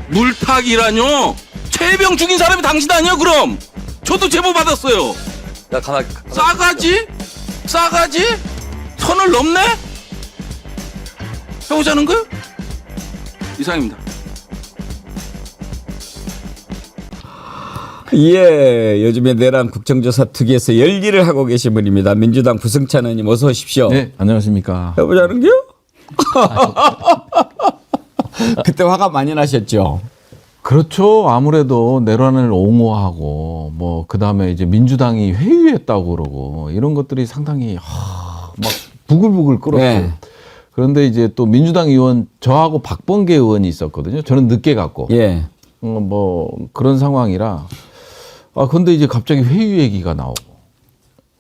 물타기라뇨? 최혜병 죽인 사람이 당신 아니야 그럼? 저도 제보 받았어요. 야, 가만. 싸가지? 싸가지? 선을 넘네? 해보자는 거요? 이상입니다. 예, 요즘에 내란 국정조사 특위에서 열일을 하고 계신 분입니다. 민주당 부승찬 의원님 어서 오십시오. 네, 안녕하십니까. 해보자는겨? 그때 화가 많이 나셨죠? 그렇죠. 아무래도 내란을 옹호하고 뭐 그다음에 이제 민주당이 회유했다고 그러고 이런 것들이 상당히 막 부글부글 끓었어요. 네. 그런데 이제 또 민주당 의원 저하고 박범계 의원이 있었거든요. 저는 늦게 갔고 예. 뭐 그런 상황이라 근데 이제 갑자기 회유 얘기가 나오고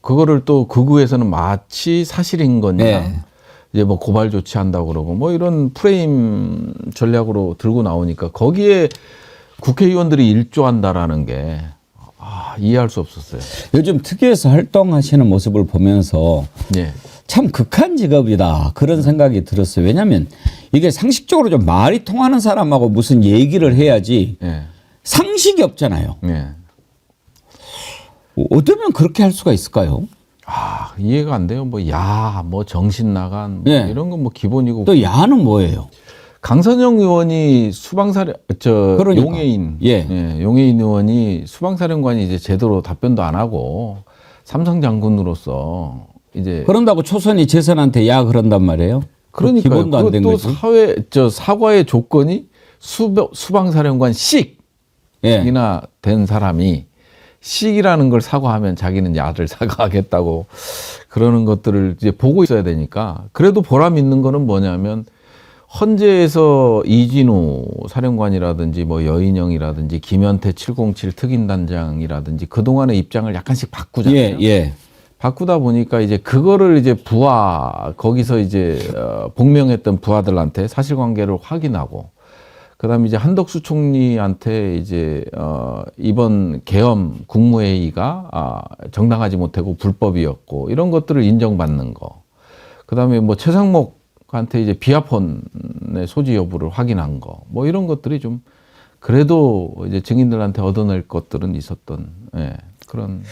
그거를 또 극우에서는 마치 사실인 거냐. 네. 이제 뭐 고발 조치한다고 그러고 뭐 이런 프레임 전략으로 들고 나오니까 거기에 국회의원들이 일조한다라는 게 이해할 수 없었어요. 요즘 특위에서 활동하시는 모습을 보면서 예. 참 극한 직업이다 그런 생각이 들었어요. 왜냐하면 이게 상식적으로 좀 말이 통하는 사람하고 무슨 얘기를 해야지 예. 상식이 없잖아요. 예. 어쩌면 그렇게 할 수가 있을까요? 이해가 안 돼요. 뭐 정신 나간 뭐 예. 이런 건 뭐 기본이고. 또 야는 뭐예요? 강선영 의원이 그러니까. 용해인 예. 용해인 의원이 수방사령관이 이제 제대로 답변도 안 하고 삼성 장군으로서 이제 그런다고 초선이 재선한테 야 그런단 말이에요? 그러니까 기본도 안 된 또 거지. 사과의 조건이 수방사령관씩이나 예. 된 사람이 식이라는 걸 사과하면 자기는 야를 사과하겠다고 그러는 것들을 이제 보고 있어야 되니까 그래도 보람 있는 거는 뭐냐면 헌재에서 이진우 사령관이라든지 뭐 여인영이라든지 김현태 707 특임단장이라든지 그동안의 입장을 약간씩 바꾸잖아요. 예, 예. 바꾸다 보니까 이제 그거를 이제 거기서 이제 복명했던 부하들한테 사실관계를 확인하고 그다음에 이제 한덕수 총리한테 이제 이번 계엄 국무회의가 정당하지 못하고 불법이었고 이런 것들을 인정받는 거. 그다음에 뭐 최상목한테 이제 비아폰의 소지 여부를 확인한 거. 뭐 이런 것들이 좀 그래도 이제 증인들한테 얻어낼 것들은 있었던 그런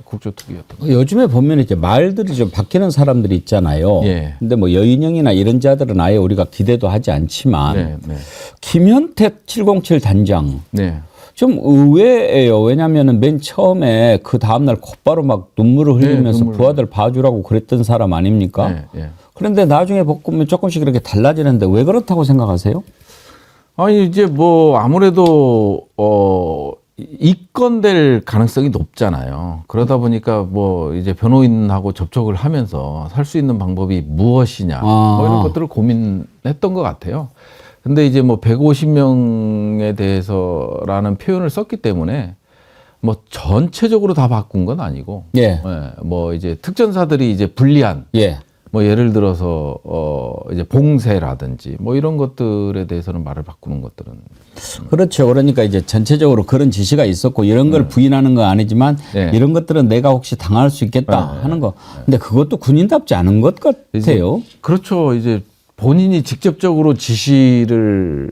국조특위였던 거죠. 요즘에 보면 이제 말들이 좀 바뀌는 사람들이 있잖아요. 예. 근데 뭐 여인영이나 이런 자들은 아예 우리가 기대도 하지 않지만 네, 네. 김현태 707 단장 네. 좀 의외예요. 왜냐하면 맨 처음에 그 다음날 곧바로 막 눈물을 흘리면서 눈물. 부하들 봐주라고 그랬던 사람 아닙니까? 네, 네. 그런데 나중에 보면 조금씩 이렇게 달라지는데 왜 그렇다고 생각하세요? 아니 이제 뭐 아무래도 입건될 가능성이 높잖아요. 그러다 보니까 뭐 이제 변호인하고 접촉을 하면서 살 수 있는 방법이 무엇이냐 뭐 이런 것들을 고민했던 것 같아요. 근데 이제 뭐 150명에 대해서라는 표현을 썼기 때문에 뭐 전체적으로 다 바꾼 건 아니고, 예. 뭐 이제 특전사들이 이제 불리한 예. 뭐 예를 들어서 이제 봉쇄라든지 뭐 이런 것들에 대해서는 말을 바꾸는 것들은 그렇죠. 그러니까 이제 전체적으로 그런 지시가 있었고 이런 걸 부인하는 건 아니지만 네. 이런 것들은 내가 혹시 당할 수 있겠다 하는 거. 근데 그것도 군인답지 않은 것 같아요. 그렇죠. 이제 본인이 직접적으로 지시를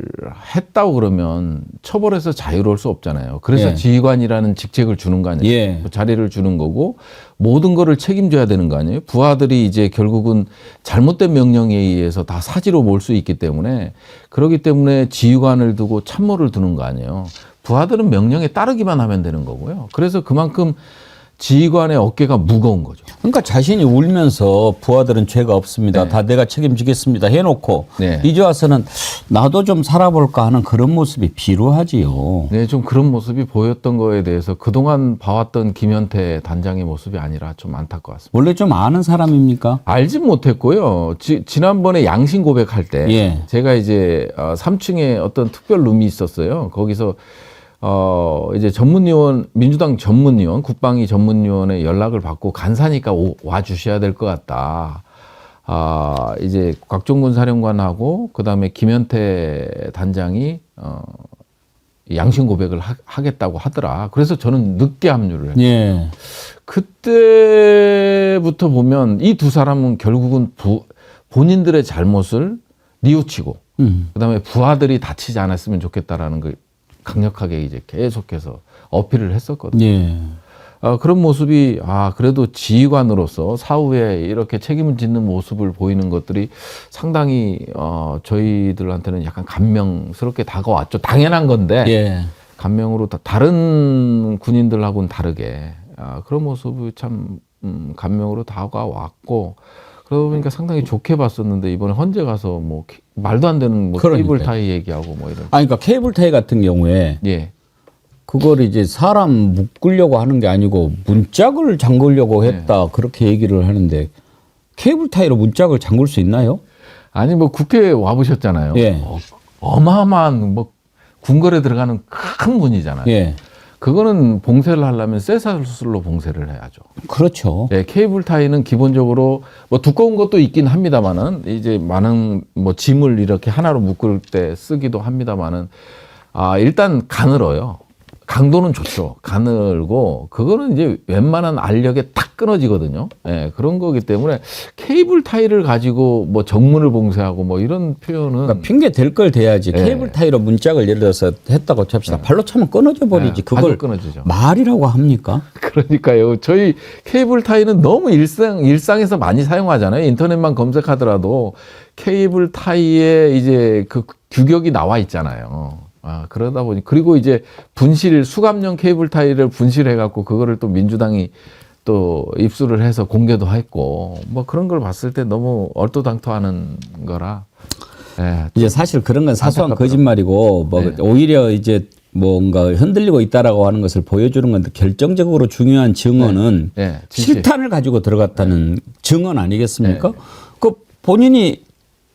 했다고 그러면 처벌해서 자유로울 수 없잖아요. 그래서 예. 지휘관이라는 직책을 주는 거 아니에요. 예. 자리를 주는 거고 모든 거를 책임져야 되는 거 아니에요. 부하들이 이제 결국은 잘못된 명령에 의해서 다 사지로 몰 수 있기 때문에 그렇기 때문에 지휘관을 두고 참모를 두는 거 아니에요. 부하들은 명령에 따르기만 하면 되는 거고요. 그래서 그만큼 지휘관의 어깨가 무거운 거죠. 그러니까 자신이 울면서 부하들은 죄가 없습니다. 네. 다 내가 책임지겠습니다. 해놓고 네. 이제 와서는 나도 좀 살아볼까 하는 그런 모습이 비루하지요. 네, 좀 그런 모습이 보였던 거에 대해서 그동안 봐왔던 김현태 단장의 모습이 아니라 좀 안타까웠습니다. 원래 좀 아는 사람입니까? 알진 못했고요. 지난번에 양심 고백할 때 예. 제가 이제 3층에 어떤 특별 룸이 있었어요. 거기서 이제 전문위원, 민주당 전문위원, 국방위 전문위원의 연락을 받고 간사니까 와 주셔야 될 것 같다. 이제 곽종근 사령관하고 그다음에 김현태 단장이 양심 고백을 하겠다고 하더라. 그래서 저는 늦게 합류를 했어요. 예. 그때부터 보면 이 두 사람은 결국은 본인들의 잘못을 뉘우치고 그다음에 부하들이 다치지 않았으면 좋겠다라는 걸 강력하게 이제 계속해서 어필을 했었거든요. 예. 그런 모습이 그래도 지휘관으로서 사후에 이렇게 책임을 짓는 모습을 보이는 것들이 상당히 저희들한테는 약간 감명스럽게 다가왔죠. 당연한 건데 예. 감명으로 다른 군인들하고는 다르게 그런 모습이 참 감명으로 다가왔고 그러다 보니까 상당히 좋게 봤었는데 이번에 헌재 가서 뭐 말도 안 되는 뭐 케이블 타이 얘기하고 뭐 이런. 그러니까 케이블 타이 같은 경우에 예. 그걸 이제 사람 묶으려고 하는 게 아니고 문짝을 잠그려고 했다 그렇게 얘기를 하는데 케이블 타이로 문짝을 잠글 수 있나요? 아니 뭐 국회에 와 보셨잖아요. 예. 어마어마한 뭐 궁궐에 들어가는 큰 문이잖아요. 예. 그거는 봉쇄를 하려면 쇠사슬로 봉쇄를 해야죠. 그렇죠. 예, 케이블 타이는 기본적으로 뭐 두꺼운 것도 있긴 합니다만은 이제 많은 뭐 짐을 이렇게 하나로 묶을 때 쓰기도 합니다만은 일단 가늘어요. 강도는 좋죠. 가늘고 그거는 이제 웬만한 알력에 탁 끊어지거든요. 예, 그런 거기 때문에 케이블 타이를 가지고 뭐 정문을 봉쇄하고 뭐 이런 표현은 그러니까 핑계 댈 걸 대야지. 예. 케이블 타이로 문짝을 예를 들어서 했다고 칩시다. 발로 차면 끊어져 버리지. 발로 그걸 끊어지죠. 말이라고 합니까? 그러니까요. 저희 케이블 타이는 너무 일상에서 많이 사용하잖아요. 인터넷만 검색하더라도 케이블 타이에 이제 그 규격이 나와 있잖아요. 그러다 보니 그리고 이제 수감용 케이블 타이를 분실해 갖고 그거를 또 민주당이 또 입수를 해서 공개도 했고 뭐 그런 걸 봤을 때 너무 얼토당토하는 거라. 예, 이제 사실 그런 건 사소한 안타깝더라고요. 거짓말이고 뭐 네. 오히려 이제 뭔가 흔들리고 있다라고 하는 것을 보여주는 건데 결정적으로 중요한 증언은 네, 진실. 실탄을 가지고 들어갔다는 증언 아니겠습니까? 그 본인이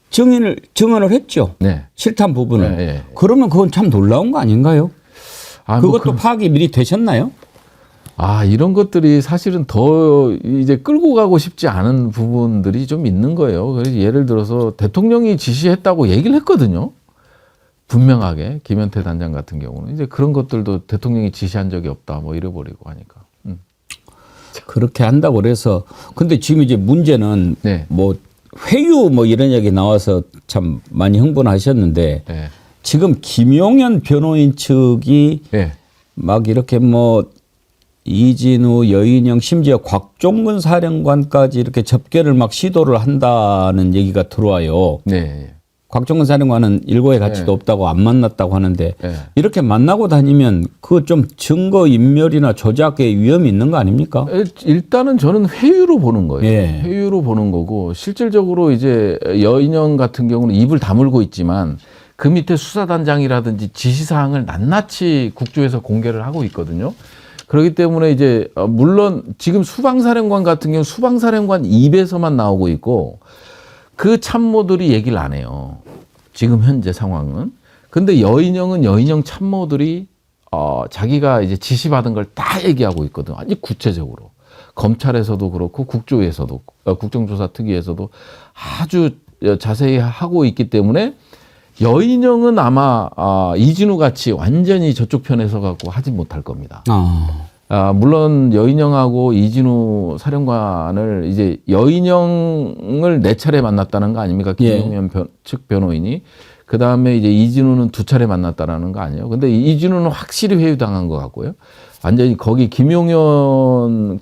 증언을 했죠. 네. 실탄 부분을. 네. 그러면 그건 참 놀라운 거 아닌가요? 뭐 그것도 파악이 미리 되셨나요? 이런 것들이 사실은 더 이제 끌고 가고 싶지 않은 부분들이 좀 있는 거예요. 그래서 예를 들어서 대통령이 지시했다고 얘기를 했거든요. 분명하게 김현태 단장 같은 경우는 이제 그런 것들도 대통령이 지시한 적이 없다 뭐 이래버리고 하니까. 그렇게 한다고 그래서 근데 지금 이제 문제는 네. 뭐 회유 뭐 이런 얘기 나와서 참 많이 흥분하셨는데 네. 지금 김용현 변호인 측이 네. 막 이렇게 뭐 이진우, 여인영 심지어 곽종근 사령관까지 이렇게 접견을 막 시도를 한다는 얘기가 들어와요. 네. 곽종근 사령관은 일고의 가치도 네. 없다고 안 만났다고 하는데 네. 이렇게 만나고 다니면 그 좀 증거 인멸이나 조작의 위험이 있는 거 아닙니까? 일단은 저는 회유로 보는 거예요. 예. 회유로 보는 거고 실질적으로 이제 여인영 같은 경우는 입을 다물고 있지만 그 밑에 수사단장이라든지 지시사항을 낱낱이 국조에서 공개를 하고 있거든요. 그렇기 때문에 이제 물론 지금 수방사령관 같은 경우 수방사령관 입에서만 나오고 있고 그 참모들이 얘기를 안 해요. 지금 현재 상황은. 근데 여인영은 여인영 참모들이 자기가 이제 지시받은 걸 다 얘기하고 있거든. 아주 구체적으로. 검찰에서도 그렇고 국조에서도 국정조사특위에서도 아주 자세히 하고 있기 때문에 여인영은 아마 이진우 같이 완전히 저쪽 편에 서 갖고 하지 못할 겁니다. 물론 여인영하고 이진우 사령관을 이제 여인영을 4차례 만났다는 거 아닙니까? 김용현 측 변호인이. 그 다음에 이제 이진우는 2차례 만났다라는 거 아니에요? 근데 이진우는 확실히 회유당한 것 같고요. 완전히 거기 김용현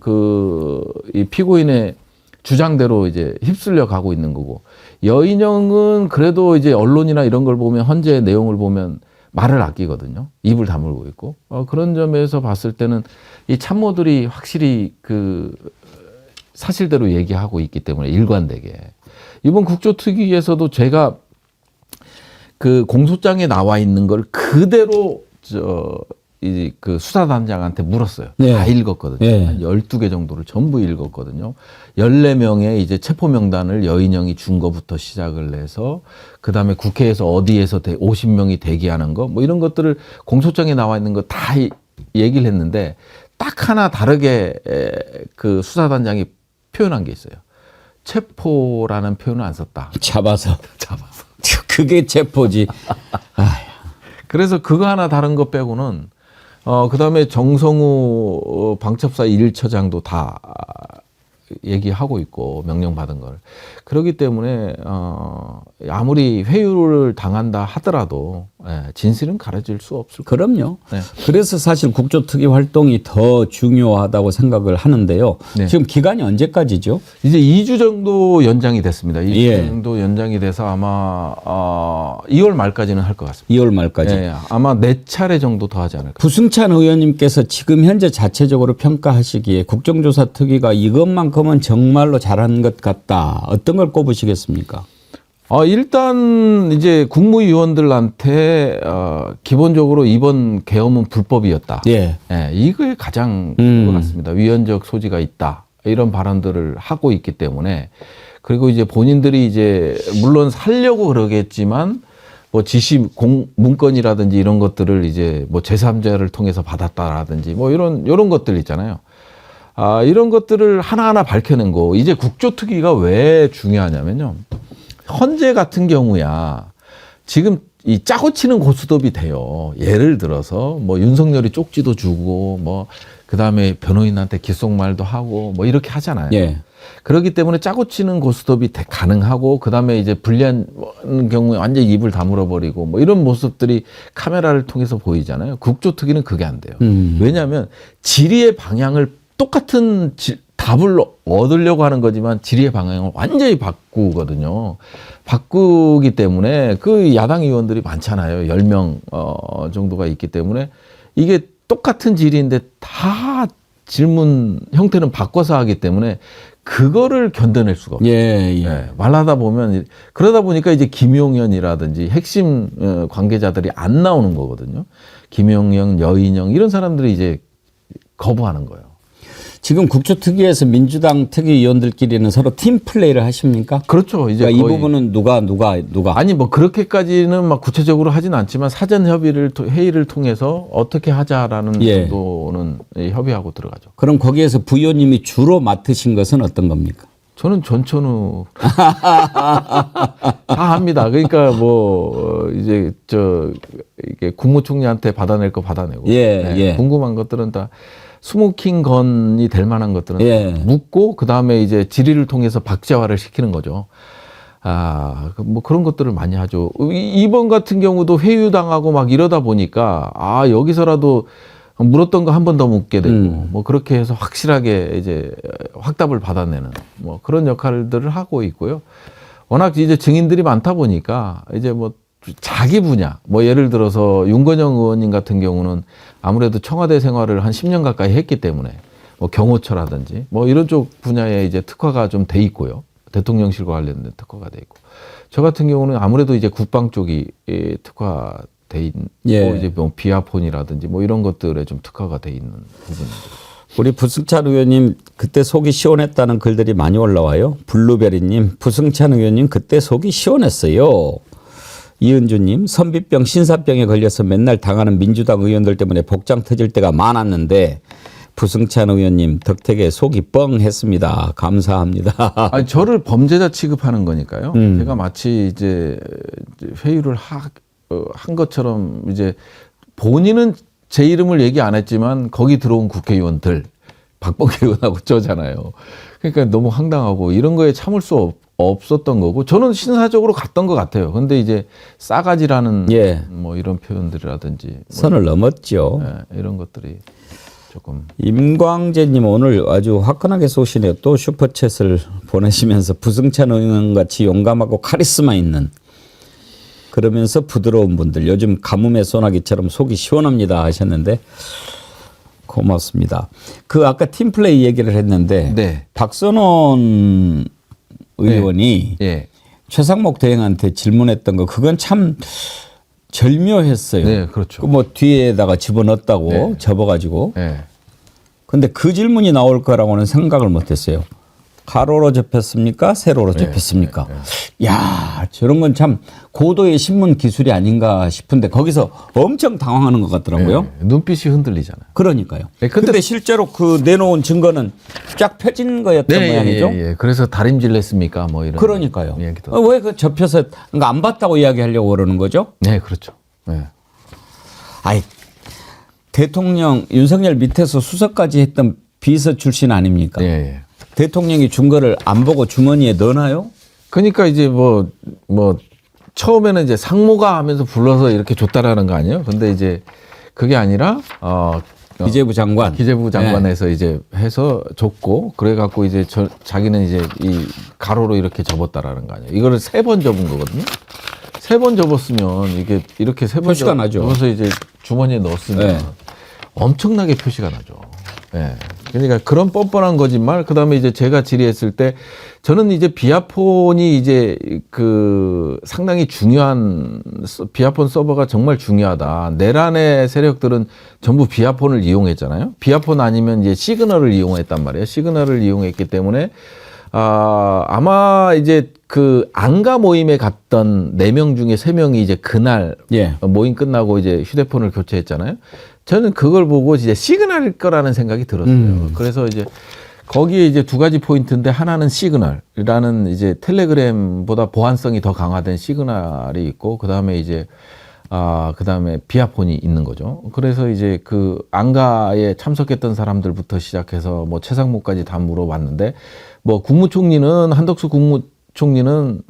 이 피고인의 주장대로 이제 휩쓸려 가고 있는 거고. 여인영은 그래도 이제 언론이나 이런 걸 보면 헌재 내용을 보면 말을 아끼거든요. 입을 다물고 있고. 그런 점에서 봤을 때는 이 참모들이 확실히 그 사실대로 얘기하고 있기 때문에 일관되게. 이번 국조특위에서도 제가 그 공소장에 나와 있는 걸 그대로 그 수사단장한테 물었어요. 네. 다 읽었거든요. 네. 한 12개 정도를 전부 읽었거든요. 14명의 이제 체포 명단을 여인영이 준 거부터 시작을 해서 그다음에 국회에서 어디에서 50명이 대기하는 거 뭐 이런 것들을 공소장에 나와 있는 거 다 얘기를 했는데 딱 하나 다르게 그 수사단장이 표현한 게 있어요. 체포라는 표현을 안 썼다. 잡아서. 그게 체포지. 그래서 그거 하나 다른 거 빼고는 그다음에 정성우 방첩사 1처장도 다 얘기하고 있고 명령 받은 걸. 그렇기 때문에 아무리 회유를 당한다 하더라도 진실은 가려질 수 없을 거예요. 그럼요. 네. 그래서 사실 국조특위 활동이 더 중요하다고 생각을 하는데요. 네. 지금 기간이 언제까지죠? 이제 2주 정도 연장이 됐습니다. 2주 예. 정도 연장이 돼서 아마 2월 말까지는 할 것 같습니다. 2월 말까지. 예, 아마 4차례 정도 더 하지 않을까. 부승찬 의원님께서 지금 현재 자체적으로 평가하시기에 국정조사 특위가 이것만큼은 정말로 잘한 것 같다. 어떤 걸 꼽으시겠습니까? 일단 이제 국무위원들한테 기본적으로 이번 계엄은 불법이었다. 예. 예, 이거에 가장 것 같습니다. 위헌적 소지가 있다. 이런 발언들을 하고 있기 때문에 그리고 이제 본인들이 이제 물론 살려고 그러겠지만 뭐 지시 문건이라든지 이런 것들을 이제 뭐 제3자를 통해서 받았다라든지 뭐 이런 것들 있잖아요. 이런 것들을 하나하나 밝혀낸 거. 이제 국조특위가 왜 중요하냐면요. 헌재 같은 경우야 지금 이 짜고 치는 고스톱이 돼요. 예를 들어서 뭐 윤석열이 쪽지도 주고 뭐 그다음에 변호인한테 귓속말도 하고 뭐 이렇게 하잖아요. 예. 그렇기 때문에 짜고 치는 고스톱이 가능하고 그다음에 이제 불리한 경우에 완전히 입을 다물어 버리고 뭐 이런 모습들이 카메라를 통해서 보이잖아요. 국조특위는 그게 안 돼요. 왜냐하면 질의의 방향을 똑같은 답을 얻으려고 하는 거지만 질의의 방향을 완전히 바꾸거든요. 바꾸기 때문에 그 야당 의원들이 많잖아요. 10명 정도가 있기 때문에 이게 똑같은 질의인데 다 질문 형태는 바꿔서 하기 때문에 그거를 견뎌낼 수가 없어요. 예. 네, 말하다 보면 그러다 보니까 이제 김용현이라든지 핵심 관계자들이 안 나오는 거거든요. 김용현, 여인영 이런 사람들이 이제 거부하는 거예요. 지금 국조특위에서 민주당 특위위원들끼리는 서로 팀 플레이를 하십니까? 그렇죠. 이제 그러니까 이 거의 부분은 누가 아니 뭐 그렇게까지는 막 구체적으로 하진 않지만 사전 회의를 통해서 어떻게 하자라는 예. 정도는 협의하고 들어가죠. 그럼 거기에서 부위원님이 주로 맡으신 것은 어떤 겁니까? 저는 전천후 다 합니다. 그러니까 뭐 이제 이게 국무총리한테 받아낼 거 받아내고 예. 궁금한 것들은 다 스모킹 건이 될 만한 것들은 예. 묻고 그다음에 이제 질의를 통해서 박제화를 시키는 거죠. 뭐 그런 것들을 많이 하죠. 이번 같은 경우도 회유당하고 막 이러다 보니까 여기서라도 물었던 거 한 번 더 묻게 되고 뭐 그렇게 해서 확실하게 이제 확답을 받아내는 뭐 그런 역할들을 하고 있고요. 워낙 이제 증인들이 많다 보니까 이제 뭐 자기 분야, 뭐 예를 들어서 윤건영 의원님 같은 경우는 아무래도 청와대 생활을 한 10년 가까이 했기 때문에 뭐 경호처라든지 뭐 이런 쪽 분야에 이제 특화가 좀 돼 있고요. 대통령실과 관련된 특화가 돼 있고. 저 같은 경우는 아무래도 이제 국방 쪽이 특화돼 있고 예. 이제 뭐 비아폰이라든지 뭐 이런 것들에 좀 특화가 돼 있는 부분입니다. 우리 부승찬 의원님 그때 속이 시원했다는 글들이 많이 올라와요. 블루베리님, 부승찬 의원님 그때 속이 시원했어요. 이은주님, 선비병, 신사병에 걸려서 맨날 당하는 민주당 의원들 때문에 복장 터질 때가 많았는데 부승찬 의원님 덕택에 속이 뻥 했습니다. 감사합니다. 아니, 저를 범죄자 취급하는 거니까요. 제가 마치 이제 회유를 한 것처럼 이제 본인은 제 이름을 얘기 안 했지만 거기 들어온 국회의원들 박범계 의원하고 저잖아요. 그러니까 너무 황당하고 이런 거에 참을 수 없었던 거고 저는 신사적으로 갔던 것 같아요. 근데 이제 싸가지라는 예. 뭐 이런 표현들이라든지 뭐 선을 넘었죠. 이런 것들이 조금 임광재님 오늘 아주 화끈하게 쏘시네요. 또 슈퍼챗을 보내시면서 부승찬 의원같이 용감하고 카리스마 있는 그러면서 부드러운 분들 요즘 가뭄의 소나기처럼 속이 시원합니다 하셨는데 고맙습니다. 그 아까 팀플레이 얘기를 했는데 네. 박선원 의원이 예. 최상목 대행한테 질문했던 거 그건 참 절묘했어요. 네, 그렇죠. 그 뭐 뒤에다가 집어넣었다고 네. 접어가지고. 예. 근데 그 질문이 나올 거라고는 생각을 못했어요. 가로로 접혔습니까? 세로로 접혔습니까? 야, 저런 건 참 고도의 신문 기술이 아닌가 싶은데 거기서 엄청 당황하는 것 같더라고요. 눈빛이 흔들리잖아요. 그러니까요. 네, 근데 실제로 그 내놓은 증거는 쫙 펴진 거였던 모양이죠. 예. 그래서 다림질 냈습니까? 뭐 이런. 그러니까요. 얘기도. 왜 그 접혀서 그러니까 안 봤다고 이야기하려고 그러는 거죠? 네, 그렇죠. 네. 아이, 대통령 윤석열 밑에서 수석까지 했던 비서 출신 아닙니까? 예. 대통령이 준 거를 안 보고 주머니에 넣나요? 그러니까 이제 뭐 처음에는 이제 상모가 하면서 불러서 이렇게 줬다라는 거 아니에요? 근데 이제 그게 아니라 기재부 장관. 기재부 장관에서 이제 해서 줬고 그래갖고 이제 자기는 이제 이 가로로 이렇게 접었다라는 거 아니에요? 이거를 3번 접은 거거든요. 3번 접었으면 이게 이렇게 3번 표시가 나죠. 접어서 이제 주머니에 넣었으면 네. 엄청나게 표시가 나죠. 예. 그러니까 그런 뻔뻔한 거짓말. 그다음에 이제 제가 질의했을 때 저는 이제 비아폰이 이제 그 상당히 중요한 비아폰 서버가 정말 중요하다. 내란의 세력들은 전부 비아폰을 이용했잖아요. 비아폰 아니면 이제 시그널을 이용했단 말이에요. 시그널을 이용했기 때문에 아마 이제 그 안가 모임에 갔던 4명 중에 3명이 이제 그날 예. 모임 끝나고 이제 휴대폰을 교체했잖아요. 저는 그걸 보고 이제 시그널일 거라는 생각이 들었어요. 그래서 이제 거기에 이제 2가지 포인트인데 하나는 시그널이라는 이제 텔레그램보다 보안성이 더 강화된 시그널이 있고 그다음에 이제 그다음에 비아폰이 있는 거죠. 그래서 이제 그 안가에 참석했던 사람들부터 시작해서 뭐 최상무까지 다 물어봤는데 뭐 국무총리는 한덕수 국무총리는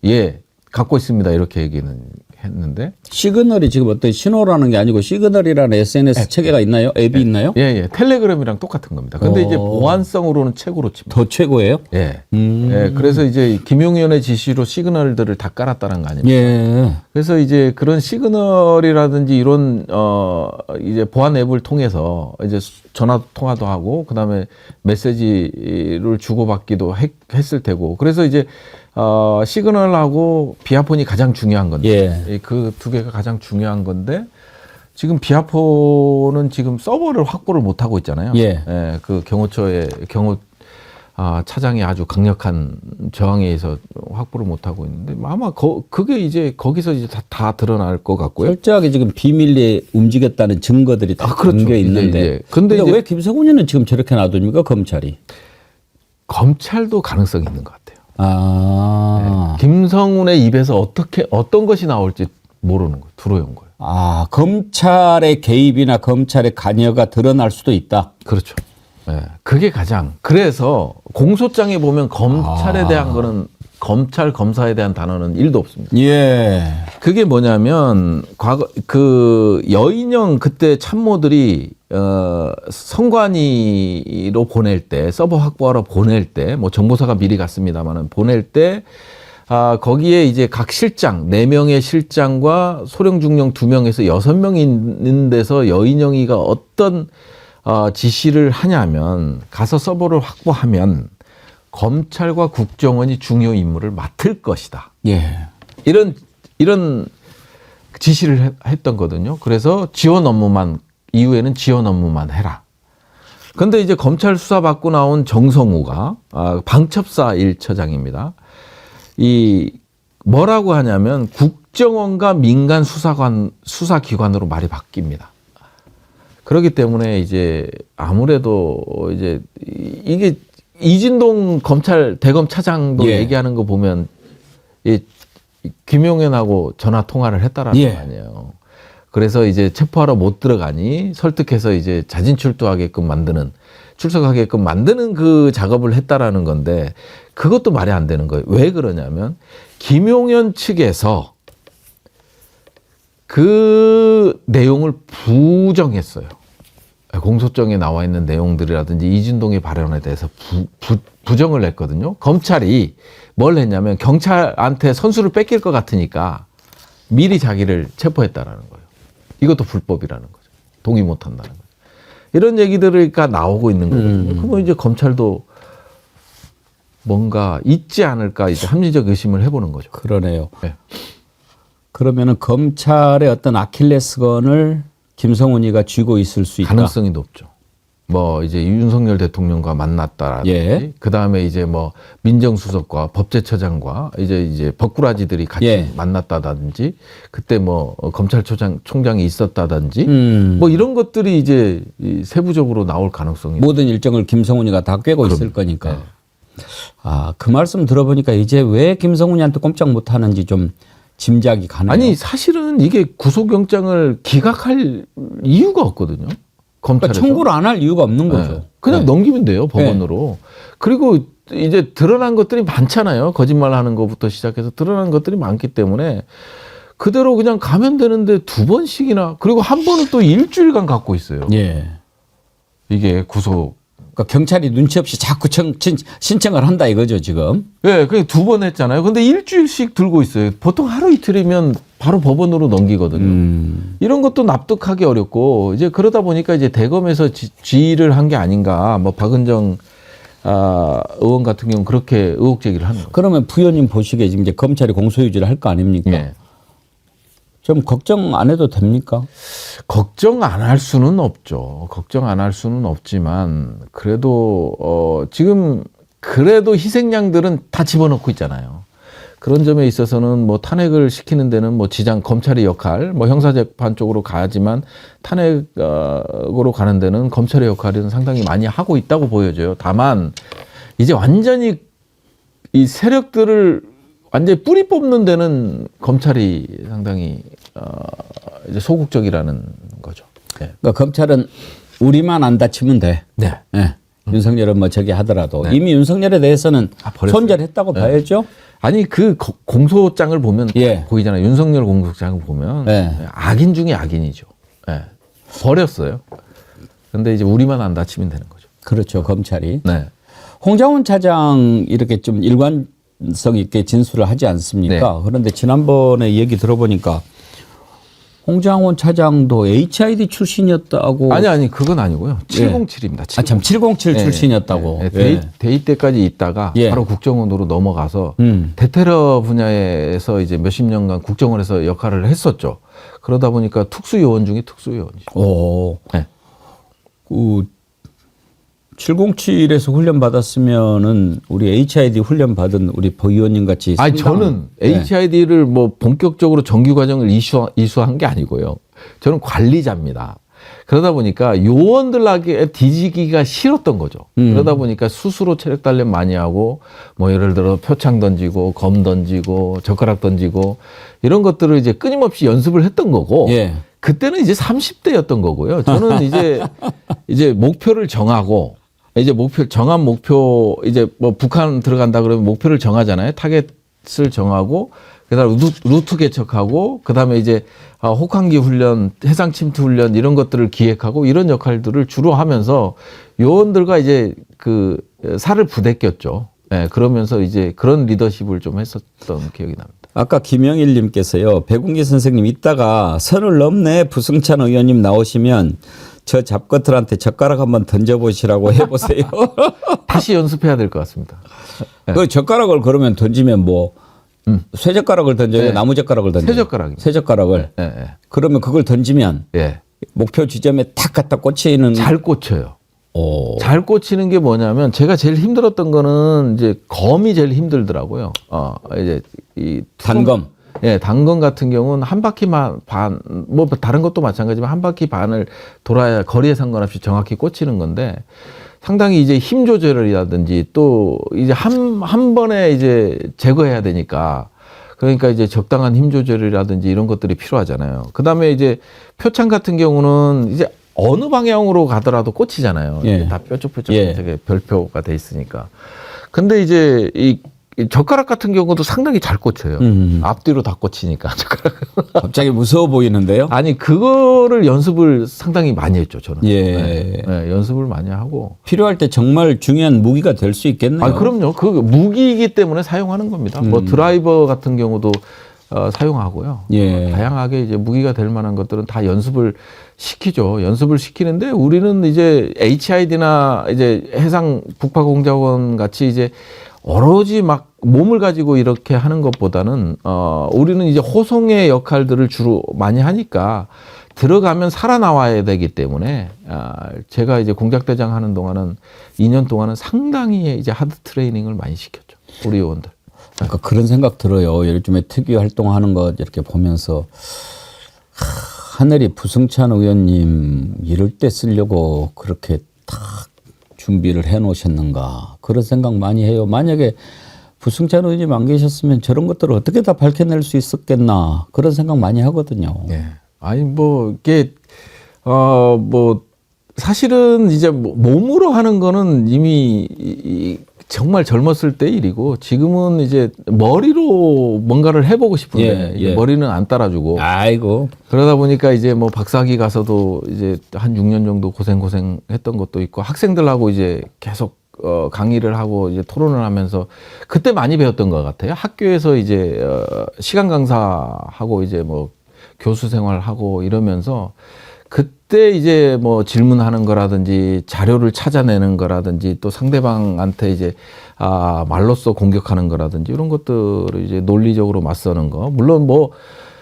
예, 갖고 있습니다. 이렇게 얘기는 했는데 시그널이 지금 어떤 신호라는 게 아니고 시그널이라는 SNS 체계가 있나요? 앱이 있나요? 예. 텔레그램이랑 똑같은 겁니다. 근데 이제 보안성으로는 최고로 칩니다. 더 최고예요? 예. 예. 그래서 이제 김용현의 지시로 시그널들을 다 깔았다는 거 아닙니까? 예. 그래서 이제 그런 시그널이라든지 이런 이제 보안 앱을 통해서 이제 전화 통화도 하고 그다음에 메시지를 주고받기도 했을 테고. 그래서 이제 시그널하고 비아폰이 가장 중요한 건데 그 2개가 가장 중요한 건데 지금 비아폰은 지금 서버를 확보를 못 하고 있잖아요. 예, 그 경호처의 차장이 아주 강력한 저항에 의해서 확보를 못 하고 있는데 아마 그게 이제 거기서 이제 다 드러날 것 같고요. 철저하게 지금 비밀리에 움직였다는 증거들이 다 담겨 있는데. 근데 왜 김성훈 의원은 지금 저렇게 놔둡니까 검찰이? 검찰도 가능성이 있는 것 같아요. 아. 네. 김성훈의 입에서 어떤 것이 나올지 모르는 거예요. 두려운 거예요. 검찰의 개입이나 검찰의 관여가 드러날 수도 있다. 그렇죠. 네. 그게 가장. 그래서 공소장에 보면 검찰에 대한 거는 검찰 검사에 대한 단어는 1도 없습니다. 예. 그게 뭐냐면 과거 그 여인영 그때 참모들이 선관위로 보낼 때 서버 확보하러 보낼 때 뭐 정보사가 미리 갔습니다만은 보낼 때 거기에 이제 각 실장 4명의 실장과 소령 중령 2명에서 6명이 있는 데서 여인영이가 어떤 지시를 하냐면 가서 서버를 확보하면 검찰과 국정원이 중요 임무를 맡을 것이다. 예. 이런 지시를 했던 거거든요. 그래서 지원 업무만 이후에는 지원 업무만 해라. 근데 이제 검찰 수사 받고 나온 정성우가 방첩사 1처장입니다. 이 뭐라고 하냐면 국정원과 민간 수사기관으로 말이 바뀝니다. 그렇기 때문에 이제 아무래도 이제 이게 이진동 대검 차장도 얘기하는 거 보면 이 김용현하고 전화 통화를 했다라는 거 아니에요. 그래서 이제 체포하러 못 들어가니 설득해서 이제 자진 출석하게끔 만드는 그 작업을 했다라는 건데 그것도 말이 안 되는 거예요. 왜 그러냐면 김용현 측에서 그 내용을 부정했어요. 공소장에 나와 있는 내용들이라든지 이진동의 발언에 대해서 부정을 했거든요. 검찰이 뭘 했냐면 경찰한테 선수를 뺏길 것 같으니까 미리 자기를 체포했다라는 거예요. 이것도 불법이라는 거죠. 동의 못 한다는 거죠. 이런 얘기들이 나오고 있는 거거든요. 그러면 이제 검찰도 뭔가 있지 않을까 이제 합리적 의심을 해보는 거죠. 그러네요. 네. 그러면은 검찰의 어떤 아킬레스건을 김성훈이가 쥐고 있을 수 있다. 가능성이 높죠. 뭐 이제 윤석열 대통령과 만났다라든지 그 다음에 이제 뭐 민정수석과 법제처장과 이제 법꾸라지들이 같이 만났다든지 그때 뭐 검찰총장이 있었다든지 뭐 이런 것들이 이제 세부적으로 나올 가능성이 모든 일정을 김성훈이가 다 꿰고 있을 거니까. 네. 그 말씀 들어보니까 이제 왜 김성훈이한테 꼼짝 못 하는지 좀 짐작이 가네요. 아니 사실은 이게 구속영장을 기각할 이유가 없거든요. 검찰에서. 청구를 안 할 이유가 없는 거죠. 네. 그냥 네. 넘기면 돼요, 법원으로. 그리고 이제 드러난 것들이 많잖아요. 거짓말하는 것부터 시작해서 드러난 것들이 많기 때문에 그대로 그냥 가면 되는데 2번씩이나, 그리고 한 번은 또 일주일간 갖고 있어요. 예. 이게 구속. 그러니까 경찰이 눈치 없이 자꾸 신청을 한다 이거죠 지금. 예, 그냥 2번 했잖아요. 근데 일주일씩 들고 있어요. 보통 하루 이틀이면 바로 법원으로 넘기거든요. 이런 것도 납득하기 어렵고, 이제 그러다 보니까 이제 대검에서 지휘를 한 게 아닌가. 뭐 박은정 의원 같은 경우는 그렇게 의혹 제기를 하는 거예요. 그러면 부위원님 보시기에 지금 이제 검찰이 공소유지를 할 거 아닙니까? 예. 좀 걱정 안 해도 됩니까? 걱정 안 할 수는 없죠. 걱정 안 할 수는 없지만, 그래도 지금 그래도 희생양들은 다 집어넣고 있잖아요. 그런 점에 있어서는 뭐 탄핵을 시키는 데는 뭐 검찰의 역할, 뭐 형사재판 쪽으로 가야지만 탄핵으로 가는 데는 검찰의 역할은 상당히 많이 하고 있다고 보여져요. 다만 이제 완전히 이 세력들을 완전히 뿌리 뽑는 데는 검찰이 상당히 이제 소극적이라는 거죠. 네. 그러니까 검찰은 우리만 안 다치면 돼. 네. 네. 윤석열은 뭐 저기 하더라도 네. 이미 윤석열에 대해서는 버렸어요. 손절했다고 네. 봐야죠. 아니 그 공소장을 보면 예. 보이잖아요. 윤석열 공소장을 보면 네. 악인 중에 악인이죠. 네. 버렸어요. 근데 이제 우리만 안 다치면 되는 거죠. 그렇죠 검찰이. 네. 홍장훈 차장 이렇게 좀 일관성 있게 진술을 하지 않습니까? 네. 그런데 지난번에 얘기 들어보니까 홍장훈 차장도 HID 출신이었다고. 아니 그건 아니고요. 707입니다. 아, 참 707 출신이었다고. 대입 때까지 있다가 예. 바로 국정원으로 넘어가서 음. 대테러 분야에서 이제 몇십 년간 국정원에서 역할을 했었죠. 그러다 보니까 특수요원 중에 특수요원이죠. 오. 네. 그 707에서 훈련 받았으면은 우리 HID 훈련 받은 우리 보 의원님 같이. 아니 상당한- 저는 네. HID를 뭐 본격적으로 정규 과정을 이수한 게 아니고요. 저는 관리자입니다. 그러다 보니까 요원들에게 뒤지기가 싫었던 거죠. 그러다 보니까 스스로 체력 단련 많이 하고 뭐 예를 들어 표창 던지고 검 던지고 젓가락 던지고 이런 것들을 이제 끊임없이 연습을 했던 거고. 예. 그때는 이제 30대였던 거고요. 저는 이제 목표를 정하고 이제 정한 목표 이제 뭐 북한 들어간다 그러면 목표를 정하잖아요. 타겟을 정하고 그다음에 루트 개척하고 그다음에 이제 혹한기 훈련, 해상 침투 훈련 이런 것들을 기획하고 이런 역할들을 주로 하면서 요원들과 이제 그 살을 부대꼈죠. 예, 그러면서 이제 그런 리더십을 좀 했었던 기억이 납니다. 아까 김영일님께서요. 백운기 선생님 이따가 선을 넘네 부승찬 의원님 나오시면 저 잡것들한테 젓가락 한번 던져보시라고 해보세요. 다시 연습해야 될 것 같습니다. 그 젓가락을 그러면 던지면 뭐 쇠젓가락을 던져요? 네. 나무젓가락을 던져요? 쇠젓가락입니다. 쇠젓가락을. 예, 예. 그러면 그걸 던지면 예. 목표 지점에 탁 갖다 꽂히는. 잘 꽂혀요. 오. 잘 꽂히는 게 뭐냐면 제가 제일 힘들었던 거는 이제 검이 제일 힘들더라고요. 이제 이 단검. 예, 단검 같은 경우는 한 바퀴만 뭐 다른 것도 마찬가지지만 한 바퀴 반을 돌아야 거리에 상관없이 정확히 꽂히는 건데 상당히 이제 힘 조절이라든지 또 이제 한 번에 이제 제거해야 되니까 그러니까 이제 적당한 힘 조절이라든지 이런 것들이 필요하잖아요. 그 다음에 이제 표창 같은 경우는 이제 어느 방향으로 가더라도 꽂히잖아요. 예. 다 뾰족뾰족 예. 되게 별표가 돼 있으니까. 근데 이제 이 젓가락 같은 경우도 상당히 잘 꽂혀요. 앞뒤로 다 꽂히니까 젓가락. 갑자기 무서워 보이는데요? 아니 그거를 연습을 상당히 많이 했죠 저는. 예. 네, 연습을 많이 하고. 필요할 때 정말 중요한 무기가 될 수 있겠네요. 아 그럼요. 그 무기이기 때문에 사용하는 겁니다. 뭐 드라이버 같은 경우도 사용하고요. 예. 다양하게 이제 무기가 될 만한 것들은 다 연습을 시키죠. 연습을 시키는데 우리는 이제 HID나 이제 해상 북파공작원 같이 이제 오로지 막 몸을 가지고 이렇게 하는 것보다는 우리는 이제 호송의 역할들을 주로 많이 하니까 들어가면 살아나와야 되기 때문에 제가 이제 공작대장 하는 동안은 2년 동안은 상당히 이제 하드 트레이닝을 많이 시켰죠. 우리 요원들. 그러니까 그런 생각 들어요. 요즘에 특위 활동하는 거 이렇게 보면서 하늘이 부승찬 의원님 이럴 때 쓰려고 그렇게 딱 준비를 해 놓으셨는가 그런 생각 많이 해요. 만약에 부승찬 의원님 안 계셨으면 저런 것들을 어떻게 다 밝혀낼 수 있었겠나 그런 생각 많이 하거든요. 네. 아니 뭐 이게 뭐 사실은 이제 몸으로 하는 거는 이미 정말 젊었을 때 일이고 지금은 이제 머리로 뭔가를 해보고 싶은데 예. 머리는 안 따라주고 아이고. 그러다 보니까 이제 뭐 박사학위 가서도 이제 한 6년 정도 고생했던 것도 있고 학생들하고 이제 계속 강의를 하고 이제 토론을 하면서 그때 많이 배웠던 것 같아요. 학교에서 이제 시간 강사하고 이제 뭐 교수 생활하고 이러면서 그때 이제 뭐 질문하는 거라든지 자료를 찾아내는 거라든지 또 상대방한테 이제 말로써 공격하는 거라든지 이런 것들을 이제 논리적으로 맞서는 거. 물론 뭐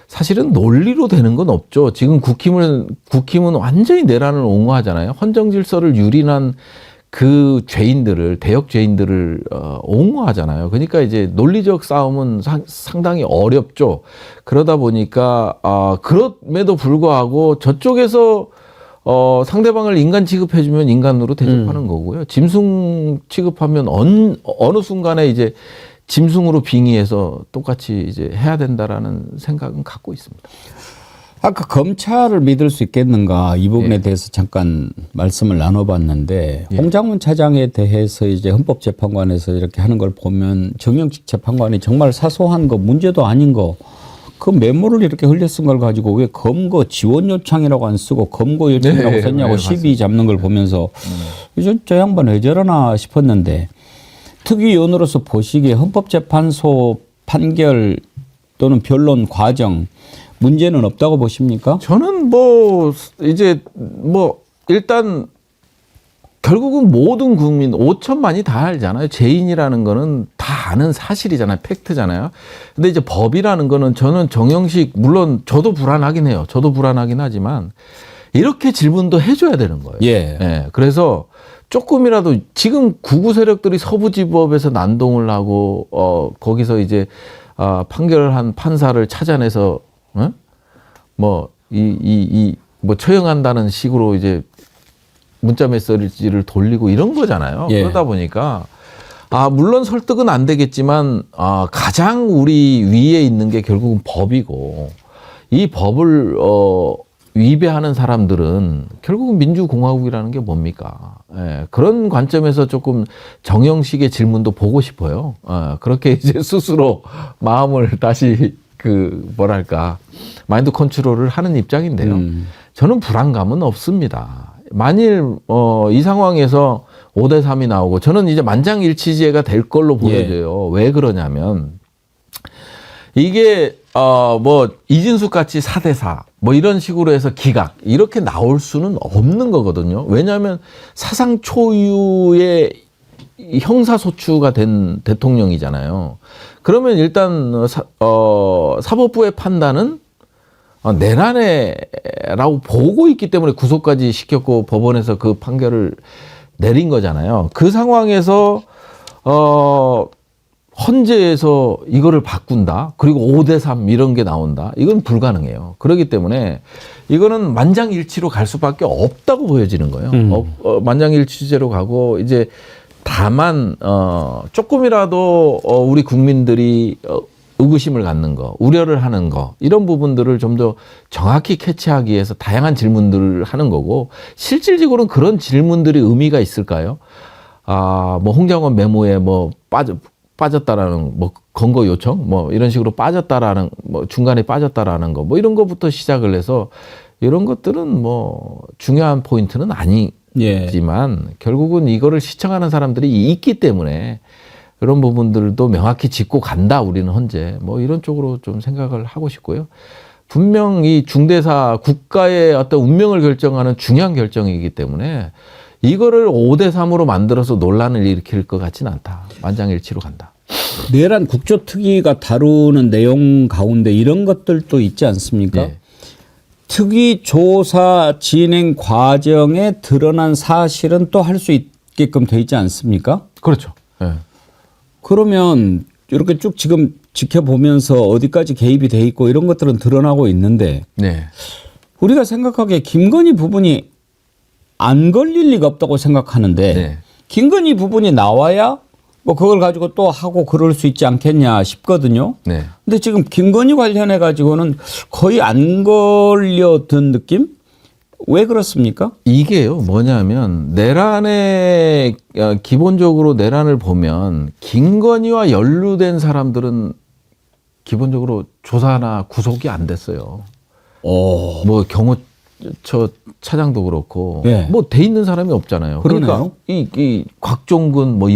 사실은 논리로 되는 건 없죠. 지금 국힘은 완전히 내란을 옹호하잖아요. 헌정 질서를 유린한 그 죄인들을 대역 죄인들을 옹호하잖아요. 그러니까 이제 논리적 싸움은 상당히 어렵죠. 그러다 보니까 그럼에도 불구하고 저쪽에서 상대방을 인간 취급해주면 인간으로 대접하는 거고요. 짐승 취급하면 어느 순간에 이제 짐승으로 빙의해서 똑같이 이제 해야 된다라는 생각은 갖고 있습니다. 아까 검찰을 믿을 수 있겠는가 이 부분에 예. 대해서 잠깐 말씀을 나눠봤는데 예. 홍장훈 차장에 대해서 이제 헌법재판관에서 이렇게 하는 걸 보면 정영식 재판관이 정말 사소한 거 문제도 아닌 거 그 메모를 이렇게 흘려 쓴 걸 가지고 왜 검거 지원 요청이라고 안 쓰고 검거 요청이라고 네, 썼냐고 네, 시비 잡는 걸 보면서 저 양반 왜 저러나 싶었는데 특위위원으로서 보시기에 헌법재판소 판결 또는 변론 과정 문제는 없다고 보십니까? 저는 뭐 이제 뭐 일단 결국은 모든 국민 5천만이 다 알잖아요. 죄인이라는 거는 다 아는 사실이잖아요. 팩트잖아요. 근데 이제 법이라는 거는 저는 정영식 물론 저도 불안하긴 해요. 저도 불안하긴 하지만 이렇게 질문도 해줘야 되는 거예요. 예. 예. 그래서 조금이라도 지금 구구 세력들이 서부지법에서 난동을 하고 거기서 이제 판결을 한 판사를 찾아내서 뭐 처형한다는 식으로 이제 문자 메시지를 돌리고 이런 거잖아요. 예. 그러다 보니까 물론 설득은 안 되겠지만 가장 우리 위에 있는 게 결국은 법이고 이 법을 위배하는 사람들은 결국은 민주공화국이라는 게 뭡니까? 예, 그런 관점에서 조금 정형식의 질문도 보고 싶어요. 그렇게 이제 스스로 마음을 다시 마인드 컨트롤을 하는 입장인데요. 저는 불안감은 없습니다. 만일 이 상황에서 5대3이 나오고 저는 이제 만장일치제가 될 걸로 보여져요. 왜 그러냐면 이게 뭐 이진숙 같이 4대4 뭐 이런 식으로 해서 기각 이렇게 나올 수는 없는 거거든요. 왜냐하면 사상 초유의 형사소추가 된 대통령이잖아요. 그러면 일단 사법부의 판단은 내란해라고 보고 있기 때문에 구속까지 시켰고 법원에서 그 판결을 내린 거잖아요. 그 상황에서 헌재에서 이거를 바꾼다. 그리고 5대3 이런 게 나온다. 이건 불가능해요. 그렇기 때문에 이거는 만장일치로 갈 수밖에 없다고 보여지는 거예요. 만장일치제로 가고 이제 다만 조금이라도 우리 국민들이 의구심을 갖는 거, 우려를 하는 거 이런 부분들을 좀 더 정확히 캐치하기 위해서 다양한 질문들을 하는 거고 실질적으로는 그런 질문들이 의미가 있을까요? 뭐 홍장원 메모에 뭐 빠졌다라는 뭐 건거 요청 뭐 이런 식으로 빠졌다라는 뭐 중간에 빠졌다라는 거 뭐 이런 거부터 시작을 해서 이런 것들은 뭐 중요한 포인트는 아니지만 결국은 이거를 시청하는 사람들이 있기 때문에 그런 부분들도 명확히 짚고 간다 우리는 헌재 뭐 이런 쪽으로 좀 생각을 하고 싶고요. 분명 이 중대사 국가의 어떤 운명을 결정하는 중요한 결정이기 때문에 이거를 5대3으로 만들어서 논란을 일으킬 것 같지는 않다. 만장일치로 간다. 내란 국조특위가 다루는 내용 가운데 이런 것들도 있지 않습니까? 네. 특위 조사 진행 과정에 드러난 사실은 또 할 수 있게끔 돼 있지 않습니까? 그렇죠. 네. 그러면 이렇게 쭉 지금 지켜보면서 어디까지 개입이 돼 있고 이런 것들은 드러나고 있는데 네. 우리가 생각하기에 김건희 부분이 안 걸릴 리가 없다고 생각하는데 네. 김건희 부분이 나와야 뭐 그걸 가지고 또 하고 그럴 수 있지 않겠냐 싶거든요. 네. 근데 지금 김건희 관련해 가지고는 거의 안 걸려든 느낌? 왜 그렇습니까? 이게요, 뭐냐면, 내란에, 기본적으로 내란을 보면, 김건희와 연루된 사람들은 기본적으로 조사나 구속이 안 됐어요. 뭐, 경호처 차장도 그렇고, 네. 뭐, 돼 있는 사람이 없잖아요. 그러네요. 그러니까, 이 곽종근, 뭐,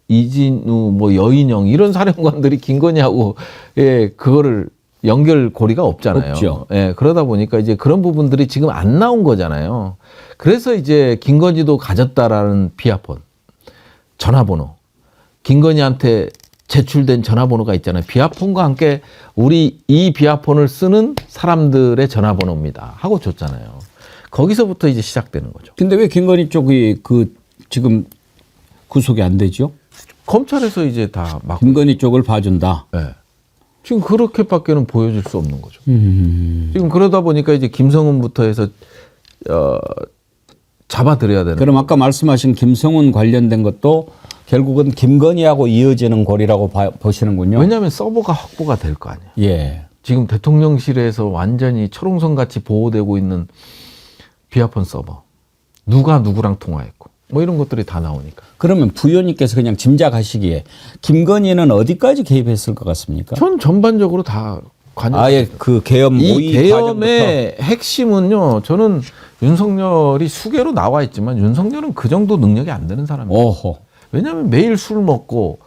이진우, 뭐, 여인영, 이런 사령관들이 김건희하고, 예, 그거를 연결고리가 없잖아요. 없죠. 예, 그러다 보니까 이제 그런 부분들이 지금 안 나온 거잖아요. 그래서 이제 김건희도 가졌다라는 비아폰, 전화번호, 김건희한테 제출된 전화번호가 있잖아요. 비아폰과 함께 우리 이 비아폰을 쓰는 사람들의 전화번호입니다 하고 줬잖아요. 거기서부터 이제 시작되는 거죠. 근데 왜 김건희 쪽이 지금 구속이 안 되죠? 검찰에서 이제 다 막. 김건희 쪽을 봐준다. 네. 지금 그렇게밖에는 보여줄 수 없는 거죠. 지금 그러다 보니까 이제 김성훈부터 해서 잡아들여야 되는. 그럼 아까 말씀하신 김성훈 관련된 것도 결국은 김건희하고 이어지는 고리라고 보시는군요. 왜냐하면 서버가 확보가 될 거 아니에요. 예. 지금 대통령실에서 완전히 철옹성 같이 보호되고 있는 비아폰 서버. 누가 누구랑 통화했고. 뭐 이런 것들이 다 나오니까. 그러면 부위원님께서 그냥 짐작하시기에 김건희는 어디까지 개입했을 것 같습니까? 전 전반적으로 다 관여. 아예 그 계엄 이 모의 계엄의 핵심은요. 저는 윤석열이 수개로 나와 있지만 윤석열은 그 정도 능력이 안 되는 사람이에요. 오호. 왜냐하면 매일 술 먹고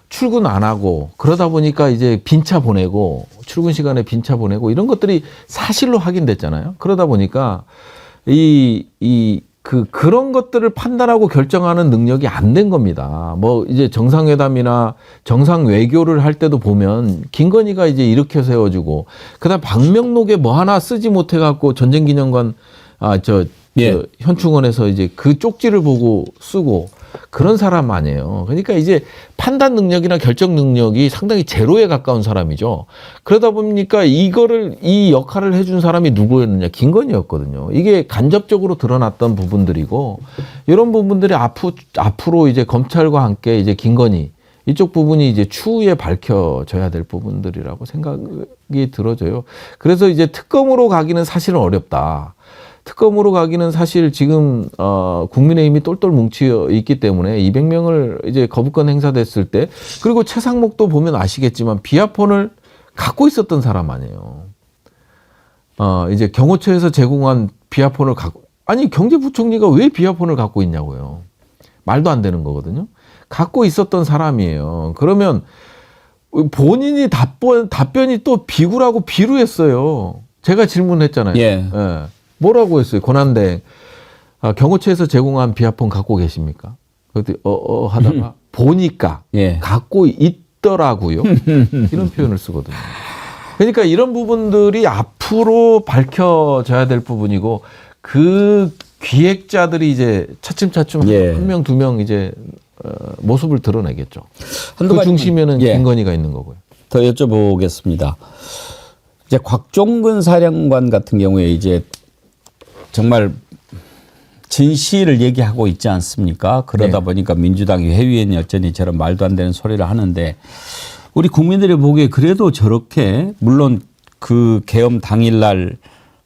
출근 안 하고 그러다 보니까 이제 빈차 보내고 출근 시간에 빈차 보내고 이런 것들이 사실로 확인됐잖아요. 그러다 보니까 그런 것들을 판단하고 결정하는 능력이 안 된 겁니다. 뭐 이제 정상회담이나 정상 외교를 할 때도 보면 김건희가 이제 이렇게 세워주고 그다음 방명록에 뭐 하나 쓰지 못해 갖고 전쟁기념관 예. 현충원에서 이제 그 쪽지를 보고 쓰고 그런 사람 아니에요. 그러니까 이제 판단 능력이나 결정 능력이 상당히 제로에 가까운 사람이죠. 그러다 보니까 이 역할을 해준 사람이 누구였느냐? 김건희였거든요. 이게 간접적으로 드러났던 부분들이고 이런 부분들이 앞으로 이제 검찰과 함께 이제 김건희 이쪽 부분이 이제 추후에 밝혀져야 될 부분들이라고 생각이 들어져요. 그래서 이제 특검으로 가기는 사실은 어렵다. 특검으로 가기는 사실 지금 국민의힘이 똘똘 뭉쳐 있기 때문에 200명을 이제 거부권 행사됐을 때 그리고 최상목도 보면 아시겠지만 비아폰을 갖고 있었던 사람 아니에요. 이제 경호처에서 제공한 비아폰을 아니 경제부총리가 왜 비아폰을 갖고 있냐고요. 말도 안 되는 거거든요. 갖고 있었던 사람이에요. 그러면 본인이 답변이 또 비굴하고 비루했어요. 제가 질문했잖아요. 예. 예. 뭐라고 했어요? 권한대행. 경호처에서 제공한 비아폰 갖고 계십니까? 그랬더니 하다가 보니까 예. 갖고 있더라고요. 이런 표현을 쓰거든요. 그러니까 이런 부분들이 앞으로 밝혀져야 될 부분이고 그 기획자들이 이제 차츰차츰 예. 한 명, 두 명 이제 모습을 드러내겠죠. 한두 그 가지 중심에는 예. 김건희가 있는 거고요. 더 여쭤보겠습니다. 이제 곽종근 사령관 같은 경우에 이제 정말 진실을 얘기하고 있지 않습니까? 그러다 네. 보니까 민주당이 회의원이 여전히 저런 말도 안 되는 소리를 하는데 우리 국민들이 보기에 그래도 저렇게 물론 그 계엄 당일날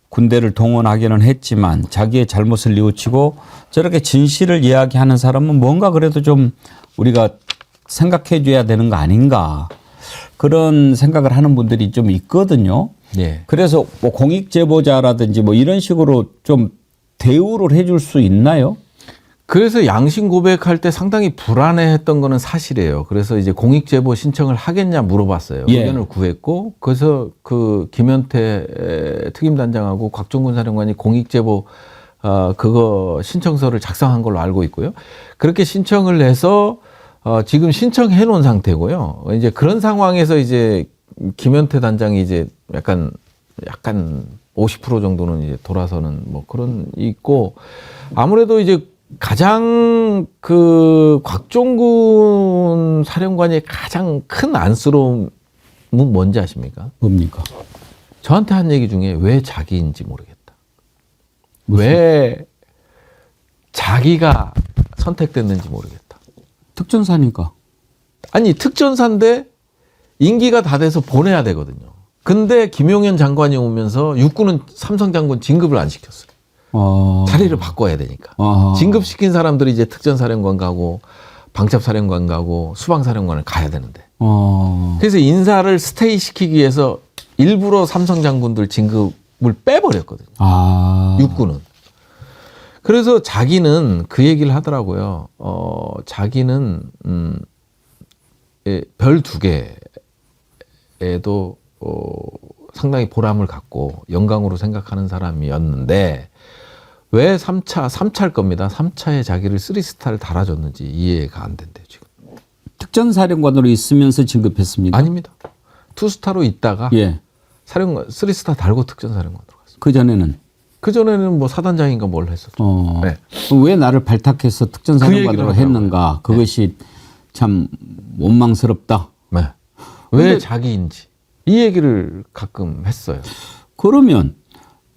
군대를 동원하기는 했지만 자기의 잘못을 뉘우치고 저렇게 진실을 이야기하는 사람은 뭔가 그래도 좀 우리가 생각해 줘야 되는 거 아닌가 그런 생각을 하는 분들이 좀 있거든요. 네. 그래서 뭐 공익 제보자라든지 뭐 이런 식으로 좀 대우를 해줄 수 있나요? 그래서 양심 고백할 때 상당히 불안해했던 거는 사실이에요. 그래서 이제 공익 제보 신청을 하겠냐 물어봤어요. 예. 의견을 구했고 그래서 그 김현태 특임단장하고 곽종근 사령관이 공익 제보 그거 신청서를 작성한 걸로 알고 있고요. 그렇게 신청을 해서 지금 신청해 놓은 상태고요. 이제 그런 상황에서 이제 김현태 단장이 이제 약간 50% 정도는 이제 돌아서는 뭐 그런 있고 아무래도 이제 가장 그 곽종근 사령관의 가장 큰 안쓰러움은 뭔지 아십니까? 뭡니까? 저한테 한 얘기 중에 왜 자기인지 모르겠다. 왜 자기가 선택됐는지 모르겠다. 특전사니까. 아니 특전사인데 임기가 다 돼서 보내야 되거든요. 근데 김용현 장관이 오면서 육군은 삼성 장군 진급을 안 시켰어요. 자리를 바꿔야 되니까. 아하. 진급시킨 사람들이 이제 특전사령관 가고 방첩사령관 가고 수방사령관을 가야 되는데. 그래서 인사를 스테이 시키기 위해서 일부러 삼성 장군들 진급을 빼버렸거든요. 육군은. 그래서 자기는 그 얘기를 하더라고요. 자기는 별 2개에도 상당히 보람을 갖고 영광으로 생각하는 사람이었는데 왜 3차일 겁니다. 3차에 자기를 3스타를 달아줬는지 이해가 안 된대요, 지금. 특전사령관으로 있으면서 진급했습니까? 아닙니다. 2스타로 있다가 예. 사령관 3스타 달고 특전사령관으로 갔습니다. 그전에는? 그전에는 뭐 사단장인가 뭘 했었죠. 네. 왜 나를 발탁해서 그 특전사령관으로 얘기를 했는가? 그것이 참 원망스럽다. 네. 왜 자기인지 이 얘기를 가끔 했어요. 그러면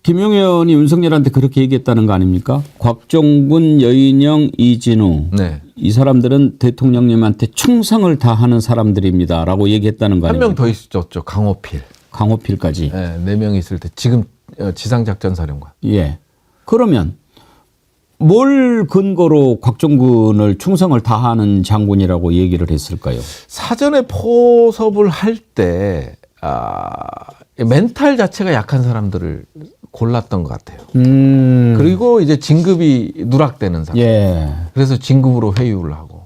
김용현이 윤석열한테 그렇게 얘기했다는 거 아닙니까? 곽종군, 여인영, 이진우 네. 이 사람들은 대통령님한테 충성을 다하는 사람들입니다라고 얘기했다는 거 한 아닙니까? 명 더 있었죠. 강호필. 강호필까지. 네, 4명 있을 때 지금 지상작전사령관. 예. 그러면 뭘 근거로 곽종군을 충성을 다하는 장군이라고 얘기를 했을까요? 사전에 포섭을 할 때 멘탈 자체가 약한 사람들을 골랐던 것 같아요. 그리고 이제 진급이 누락되는 사람. 예. 그래서 진급으로 회유를 하고.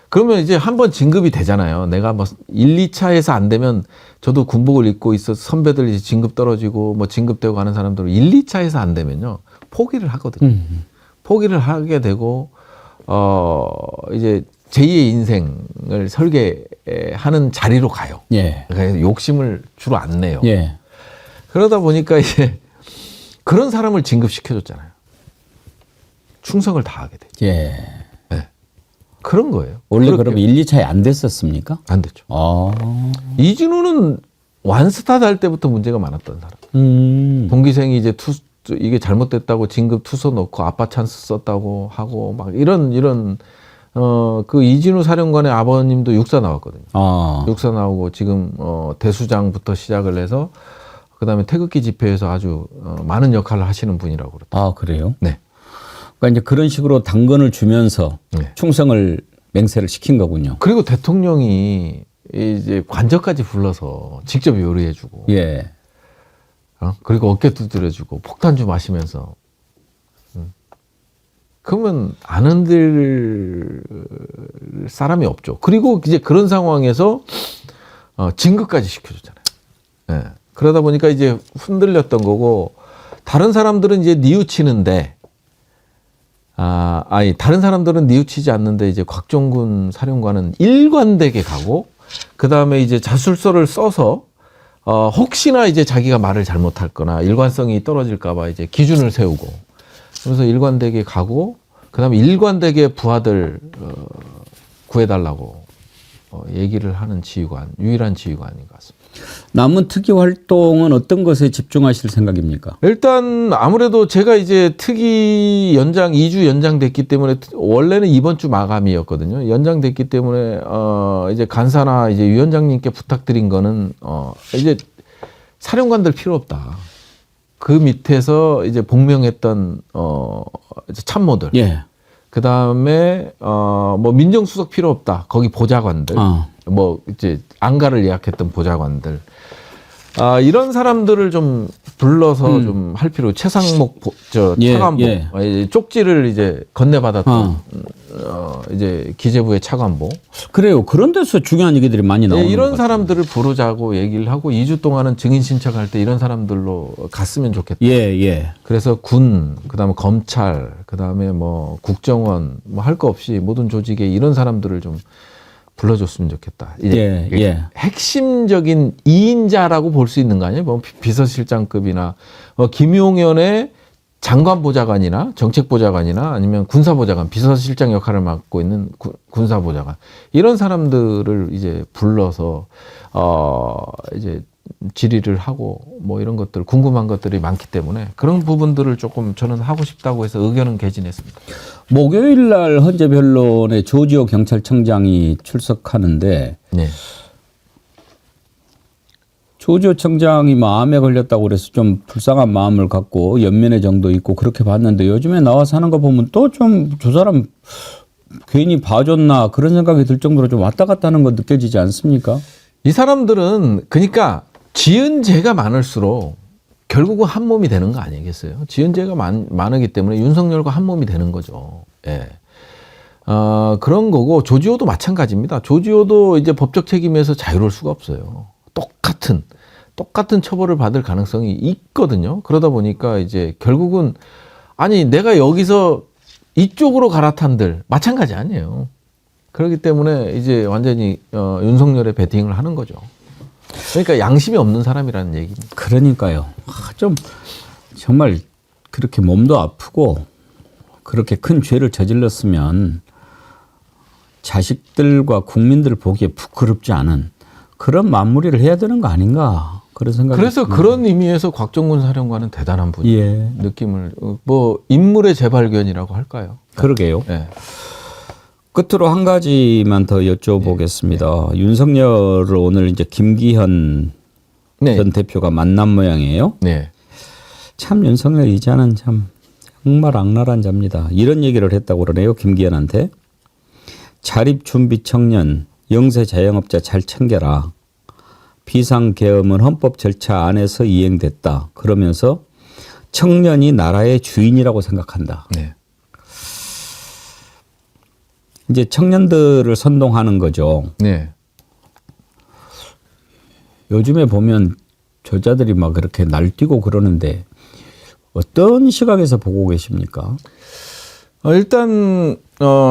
그러면 이제 한번 진급이 되잖아요. 내가 뭐 1, 2차에서 안 되면 저도 군복을 입고 있어서 선배들 이제 진급 떨어지고 뭐 진급되고 가는 사람들은 1, 2차에서 안 되면요. 포기를 하거든요. 포기를 하게 되고 이제 제2의 인생을 설계하는 자리로 가요. 예. 그러니까 욕심을 주로 안 내요. 예. 그러다 보니까 이제 그런 사람을 진급시켜줬잖아요. 충성을 다하게 되죠. 예. 네. 그런 거예요. 원래 그러면 1, 2차에 안 됐었습니까? 안 됐죠. 이진우는 완스타 달 때부터 문제가 많았던 사람. 동기생이 이제 이게 잘못됐다고 진급 투서 넣고 아빠 찬스 썼다고 하고 막 이런 그 이진우 사령관의 아버님도 육사 나왔거든요. 육사 나오고 지금 대수장부터 시작을 해서 그다음에 태극기 집회에서 아주 많은 역할을 하시는 분이라고 그러더라고요. 그래요? 네. 그러니까 이제 그런 식으로 당근을 주면서 네. 충성을 맹세를 시킨 거군요. 그리고 대통령이 이제 관저까지 불러서 직접 요리해주고, 예. 그리고 어깨 두드려주고 폭탄 좀 마시면서, 그러면 안 흔들 사람이 없죠. 그리고 이제 그런 상황에서 진급까지 시켜줬잖아요. 예. 그러다 보니까 이제 흔들렸던 거고, 다른 사람들은 이제 뉘우치는데, 다른 사람들은 뉘우치지 않는데 이제 곽종군 사령관은 일관되게 가고, 그 다음에 이제 자술서를 써서, 혹시나 이제 자기가 말을 잘못할거나 일관성이 떨어질까봐 이제 기준을 세우고, 그래서 일관되게 가고, 그 다음에 일관되게 부하들, 구해달라고, 얘기를 하는 지휘관, 유일한 지휘관인 것 같습니다. 남은 특위 활동은 어떤 것에 집중하실 생각입니까? 일단 아무래도 제가 이제 특위 연장 2주 연장됐기 때문에 원래는 이번 주 마감이었거든요. 연장됐기 때문에 이제 간사나 이제 위원장님께 부탁드린 거는 이제 사령관들 필요 없다. 그 밑에서 이제 복명했던 이제 참모들. 예. 그 다음에 뭐 민정수석 필요 없다. 거기 보좌관들. 뭐 이제 안가를 예약했던 보좌관들. 이런 사람들을 좀 불러서 좀 할 필요. 최상목 차관보 쪽지를 이제 건네받았던 이제 기재부의 차관보. 그래요. 그런 데서 중요한 얘기들이 많이 나오는 것 이런 같아요. 사람들을 부르자고 얘기를 하고 2주 동안은 증인 신청할 때 이런 사람들로 갔으면 좋겠다. 예. 그래서 군, 그다음에 검찰, 그다음에 뭐 국정원 뭐 할 거 없이 모든 조직에 이런 사람들을 좀 불러줬으면 좋겠다. 이제 핵심적인 2인자라고 볼 수 있는 거 아니에요? 뭐 비서실장급이나 김용현의 장관보좌관이나 정책보좌관이나 아니면 군사보좌관, 비서실장 역할을 맡고 있는 군사보좌관 이런 사람들을 이제 불러서 이제 질의를 하고 뭐 이런 것들 궁금한 것들이 많기 때문에 그런 부분들을 조금 저는 하고 싶다고 해서 의견은 개진했습니다. 목요일 날 헌재 변론에 조지호 경찰청장이 출석하는데 네. 조지호 청장이 암에 걸렸다고 그래서 좀 불쌍한 마음을 갖고 연면회 정도 있고 그렇게 봤는데 요즘에 나와서 하는 거 보면 또 좀 저 사람 괜히 봐줬나 그런 생각이 들 정도로 좀 왔다 갔다 하는 거 느껴지지 않습니까? 이 사람들은 그러니까 지은 죄가 많을수록 결국은 한 몸이 되는 거 아니겠어요? 지은 죄가 많으기 때문에 윤석열과 한 몸이 되는 거죠. 예. 그런 거고 조지호도 마찬가지입니다. 조지호도 이제 법적 책임에서 자유로울 수가 없어요. 똑같은 처벌을 받을 가능성이 있거든요. 그러다 보니까 이제 결국은 아니 내가 여기서 이쪽으로 갈아탄들 마찬가지 아니에요. 그렇기 때문에 이제 완전히 윤석열의 배팅을 하는 거죠. 그러니까 양심이 없는 사람이라는 얘기입니다. 그러니까요. 좀 정말 그렇게 몸도 아프고 그렇게 큰 죄를 저질렀으면 자식들과 국민들 보기에 부끄럽지 않은 그런 마무리를 해야 되는 거 아닌가 그런 생각이 그래서 듭니다. 그런 의미에서 곽종근 사령관은 대단한 분이에요. 예. 느낌을 뭐 인물의 재발견이라고 할까요? 그러게요. 네. 끝으로 한 가지만 더 여쭤보겠습니다. 윤석열을 오늘 이제 김기현 네. 전 대표가 만난 모양이에요. 네. 참 윤석열 이자는 참 정말 악랄한 자입니다. 이런 얘기를 했다고 그러네요. 김기현한테. 자립준비 청년, 영세 자영업자 잘 챙겨라. 비상계엄은 헌법 절차 안에서 이행됐다. 그러면서 청년이 나라의 주인이라고 생각한다. 네. 이제 청년들을 선동하는 거죠. 네. 요즘에 보면 저자들이 막 그렇게 날뛰고 그러는데 어떤 시각에서 보고 계십니까? 일단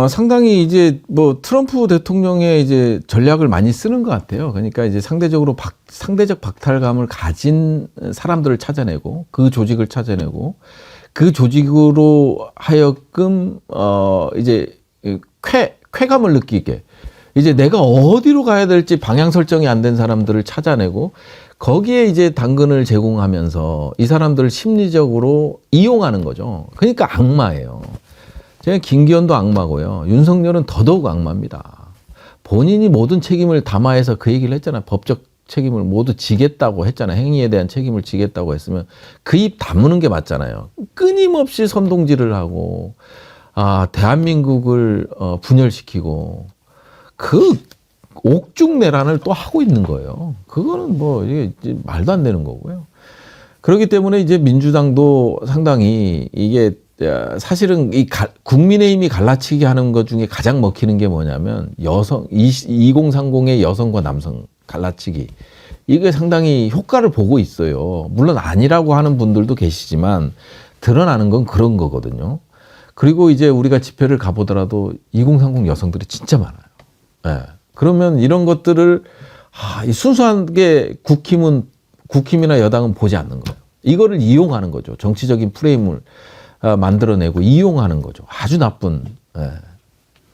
상당히 이제 뭐 트럼프 대통령의 이제 전략을 많이 쓰는 것 같아요. 그러니까 이제 상대적 박탈감을 가진 사람들을 찾아내고 그 조직을 찾아내고 그 조직으로 하여금 이제 쾌감을 느끼게 이제 내가 어디로 가야 될지 방향 설정이 안 된 사람들을 찾아내고 거기에 이제 당근을 제공하면서 이 사람들을 심리적으로 이용하는 거죠. 그러니까 악마예요. 제가 김기현도 악마고요. 윤석열은 더더욱 악마입니다. 본인이 모든 책임을 담아해서 그 얘기를 했잖아요. 법적 책임을 모두 지겠다고 했잖아요. 행위에 대한 책임을 지겠다고 했으면 그 입 다무는 게 맞잖아요. 끊임없이 선동질을 하고 대한민국을 분열시키고 그 옥중내란을 또 하고 있는 거예요. 그거는 뭐 이게 말도 안 되는 거고요. 그렇기 때문에 이제 민주당도 상당히 이게 사실은 이 국민의힘이 갈라치기 하는 것 중에 가장 먹히는 게 뭐냐면 2030의 여성과 남성 갈라치기. 이게 상당히 효과를 보고 있어요. 물론 아니라고 하는 분들도 계시지만 드러나는 건 그런 거거든요. 그리고 이제 우리가 집회를 가보더라도 2030 여성들이 진짜 많아요. 네. 그러면 이런 것들을 순수하게 국힘이나 여당은 보지 않는 거예요. 이거를 이용하는 거죠. 정치적인 프레임을 만들어내고 이용하는 거죠. 아주 나쁜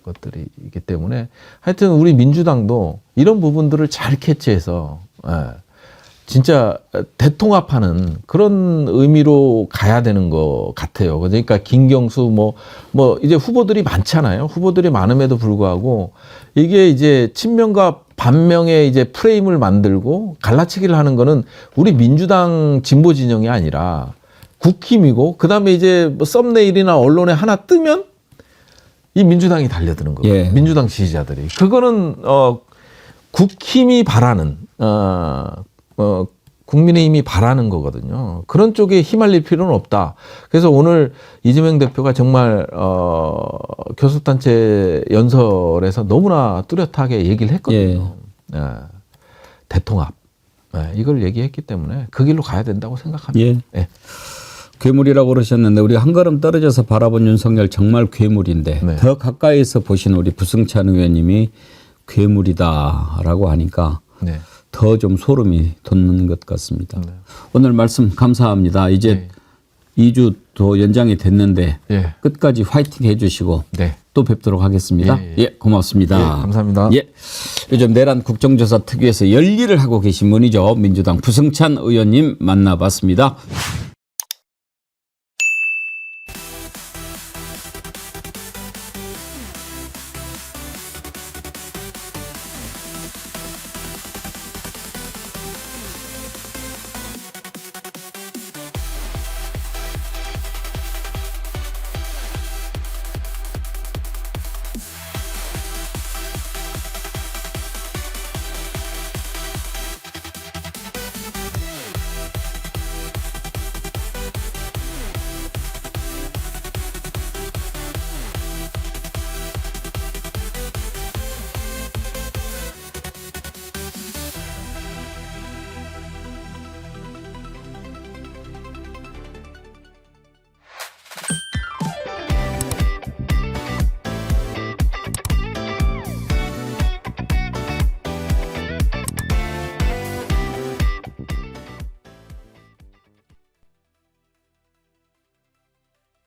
것들이 있기 때문에 하여튼 우리 민주당도 이런 부분들을 잘 캐치해서 진짜 대통합하는 그런 의미로 가야 되는 것 같아요. 그러니까 김경수 뭐 이제 후보들이 많잖아요. 후보들이 많음에도 불구하고 이게 이제 친명과 반명의 이제 프레임을 만들고 갈라치기를 하는 거는 우리 민주당 진보 진영이 아니라 국힘이고 그다음에 이제 뭐 썸네일이나 언론에 하나 뜨면 이 민주당이 달려드는 거예요. 예. 민주당 지지자들이. 그거는 국힘이 바라는 국민의힘이 바라는 거거든요. 그런 쪽에 휘말릴 필요는 없다. 그래서 오늘 이재명 대표가 정말 교섭단체 연설에서 너무나 뚜렷하게 얘기를 했거든요. 대통합. 이걸 얘기했기 때문에 그 길로 가야 된다고 생각합니다. 예. 괴물이라고 그러셨는데 우리 한 걸음 떨어져서 바라본 윤석열 정말 괴물인데 네. 더 가까이서 보신 우리 부승찬 의원님이 괴물이다라고 하니까 네. 더 좀 소름이 돋는 것 같습니다. 네. 오늘 말씀 감사합니다. 이제 2주 더 연장이 됐는데 예. 끝까지 화이팅 해주시고 네. 또 뵙도록 하겠습니다. 예. 고맙습니다. 예, 감사합니다. 예, 요즘 내란 국정조사 특위에서 열일을 하고 계신 분이죠. 민주당 부승찬 의원님 만나봤습니다.